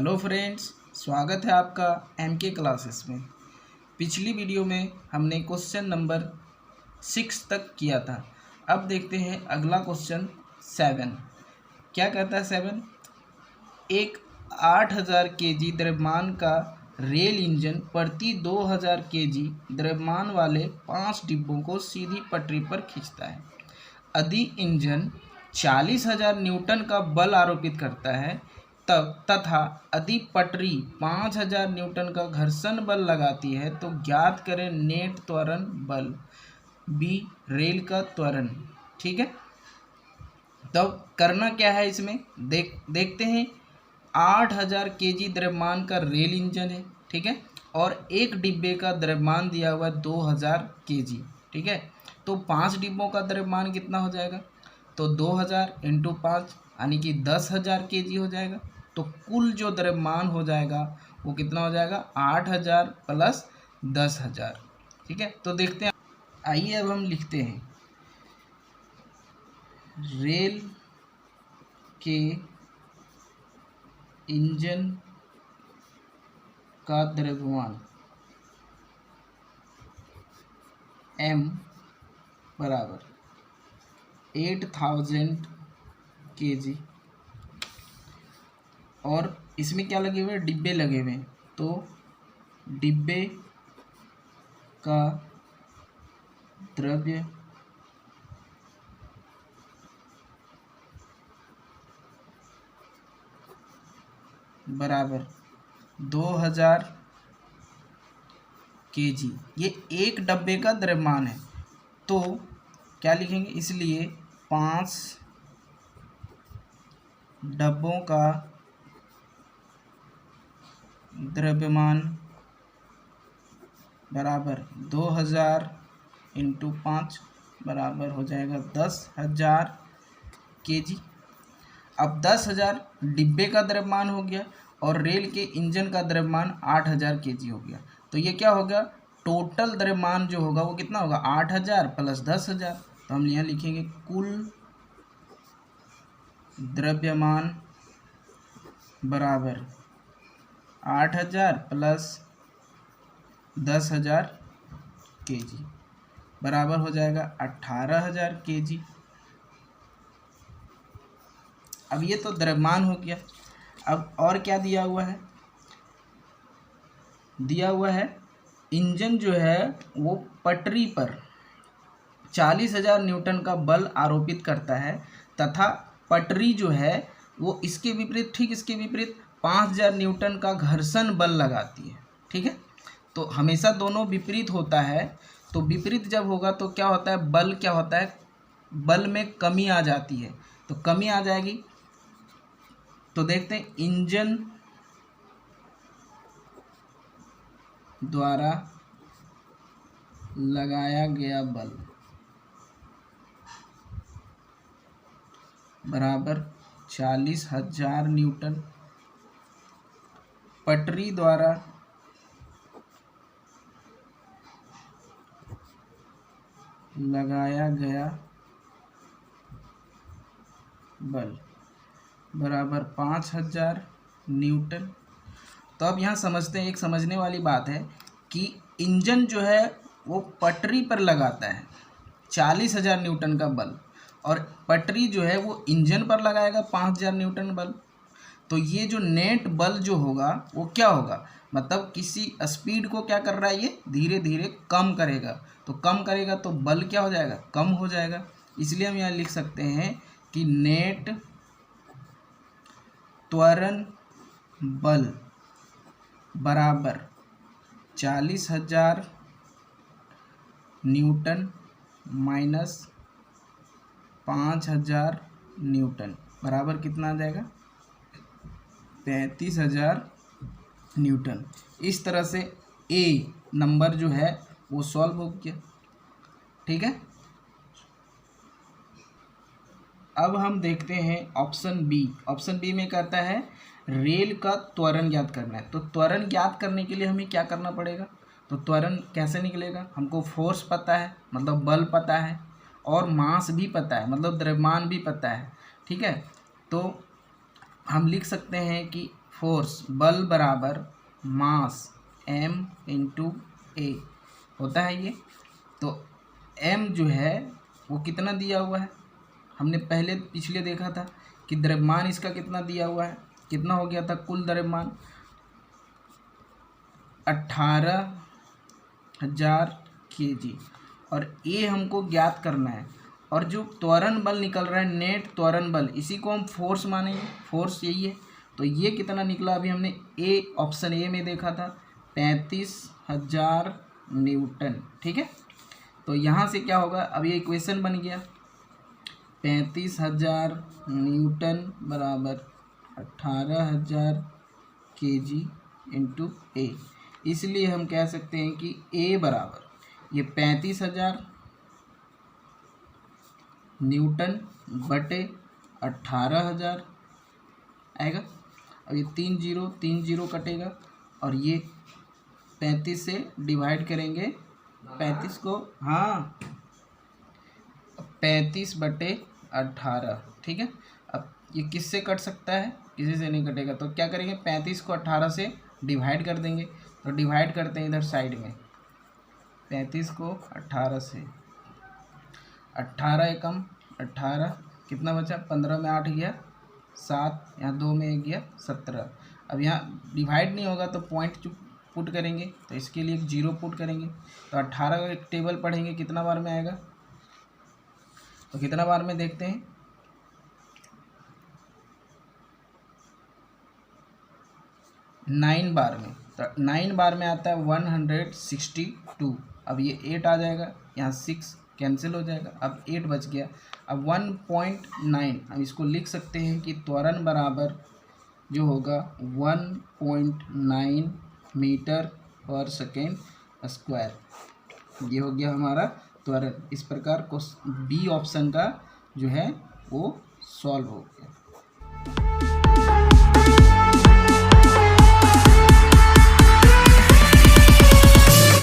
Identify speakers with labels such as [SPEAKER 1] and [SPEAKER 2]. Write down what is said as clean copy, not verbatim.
[SPEAKER 1] Hello friends, स्वागत है आपका एमके क्लासेस में। पिछली वीडियो में हमने क्वेश्चन नंबर 6 तक किया था। अब देखते हैं अगला क्वेश्चन 7। क्या कहता है 7? एक 8000 केजी द्रव्यमान का रेल इंजन प्रति 2000 केजी द्रव्यमान वाले 5 डिब्बों को सीधी पटरी पर खींचता है। यदि इंजन 40,000 न्यूटन का बल आरोपित करता है तथा यदि पटरी 5000 न्यूटन का घर्षण बल लगाती है तो ज्ञात करें नेट त्वरण बल बी रेल का त्वरण। ठीक है, तो करना क्या है इसमें देखते हैं। 8000 केजी द्रव्यमान का रेल इंजन है, ठीक है, और एक डिब्बे का द्रव्यमान दिया हुआ है 2000 केजी। ठीक है, तो 5 डिब्बों का द्रव्यमान कितना हो जाएगा? तो 2000 × 5 यानी कि 10,000 केजी हो जाएगा। तो कुल जो द्रव्यमान हो जाएगा वो कितना हो जाएगा? 8000 प्लस 10,000। ठीक है, तो देखते हैं। आइए अब हम लिखते हैं रेल के इंजन का द्रव्यमान m बराबर 8000 केजी और इसमें क्या लगे हुए हैं? डिब्बे लगे हुए हैं। तो डिब्बे का द्रव्य बराबर 2000 केजी। ये एक डब्बे का द्रव्यमान है, तो क्या लिखेंगे? इसलिए 5 डब्बों का द्रव्यमान बराबर 2000 × 5 बराबर हो जाएगा 10,000 केजी। अब 10,000 डिब्बे का द्रव्यमान हो गया और रेल के इंजन का द्रव्यमान 8000 केजी हो गया। तो ये क्या होगा? टोटल द्रव्यमान जो होगा वो कितना होगा? 8000 प्लस 10,000। तो हम यहाँ लिखेंगे कुल द्रव्यमान बराबर 8000 प्लस 10,000 केजी बराबर हो जाएगा 18,000 केजी। अब ये तो द्रव्यमान हो गया। अब और क्या दिया हुआ है? दिया हुआ है इंजन जो है वो पटरी पर 40,000 न्यूटन का बल आरोपित करता है तथा पटरी जो है वो इसके विपरीत, ठीक इसके विपरीत 5000 न्यूटन का घर्षण बल लगाती है। ठीक है, तो हमेशा दोनों विपरीत होता है। तो विपरीत जब होगा तो क्या होता है? बल क्या होता है? बल में कमी आ जाती है। तो कमी आ जाएगी तो देखते हैं इंजन द्वारा लगाया गया बल बराबर 40,000 न्यूटन। पटरी द्वारा लगाया गया बल बराबर 5,000 न्यूटन। तो अब यहाँ समझते हैं, एक समझने वाली बात है कि इंजन जो है वो पटरी पर लगाता है 40,000 न्यूटन का बल और पटरी जो है वो इंजन पर लगाएगा 5,000 न्यूटन बल। तो ये जो नेट बल जो होगा वो क्या होगा? मतलब किसी स्पीड को क्या कर रहा है? ये धीरे धीरे कम करेगा। तो कम करेगा तो बल क्या हो जाएगा? कम हो जाएगा। इसलिए हम यहाँ लिख सकते हैं कि नेट त्वरण बल बराबर 40,000 न्यूटन माइनस 5,000 न्यूटन बराबर कितना आ जाएगा? 35,000 न्यूटन। इस तरह से ए नंबर जो है वो सॉल्व हो गया। ठीक है, अब हम देखते हैं ऑप्शन बी। ऑप्शन बी में कहता है रेल का त्वरण ज्ञात करना है। तो त्वरण ज्ञात करने के लिए हमें क्या करना पड़ेगा? तो त्वरण कैसे निकलेगा? हमको फोर्स पता है, मतलब बल पता है, और मास भी पता है, मतलब द्रव्यमान भी पता है। ठीक है, तो हम लिख सकते हैं कि फोर्स बल बराबर मास m इंटू ए होता है ये। तो m जो है वो कितना दिया हुआ है, हमने पहले पिछले देखा था कि द्रव्यमान इसका कितना दिया हुआ है, कितना हो गया था कुल द्रव्यमान 18,000 kg, और ए हमको ज्ञात करना है। और जो त्वरण बल निकल रहा है नेट त्वरण बल, इसी को हम फोर्स मानेंगे, फोर्स यही है। तो ये कितना निकला, अभी हमने ए ऑप्शन ए में देखा था 35,000 न्यूटन। ठीक है, तो यहाँ से क्या होगा, अब ये इक्वेशन बन गया 35,000 न्यूटन बराबर 18,000 kg इंटू ए। इसलिए हम कह सकते हैं कि ए बराबर ये 35,000 न्यूटन बटे 18,000 आएगा। अब ये 3 जीरो कटेगा और ये 35 से डिवाइड करेंगे 35 को, हाँ 35 बटे 18। ठीक है, अब ये किससे कट सकता है, किसी से नहीं कटेगा। तो क्या करेंगे, 35 को 18 से डिवाइड कर देंगे। तो डिवाइड करते हैं इधर साइड में, 35 को 18 से, 18 एकम 18, कितना बचा, 15 में 8 गया 7, यहाँ 2 में 1 गया 17। अब यहाँ डिवाइड नहीं होगा तो पॉइंट पुट करेंगे, तो इसके लिए एक 0 पुट करेंगे। तो 18 का एक टेबल पढ़ेंगे कितना बार में आएगा, तो कितना बार में देखते हैं, 9 बार में। तो 9 बार में आता है 162। अब ये 8 आ जाएगा, यहाँ 6 कैंसिल हो जाएगा, अब 8 बच गया। अब 1.9 हम इसको लिख सकते हैं कि त्वरण बराबर जो होगा 1.9 मीटर पर सेकेंड स्क्वायर। ये हो गया हमारा त्वरण। इस प्रकार को बी ऑप्शन का जो है वो सॉल्व हो गया।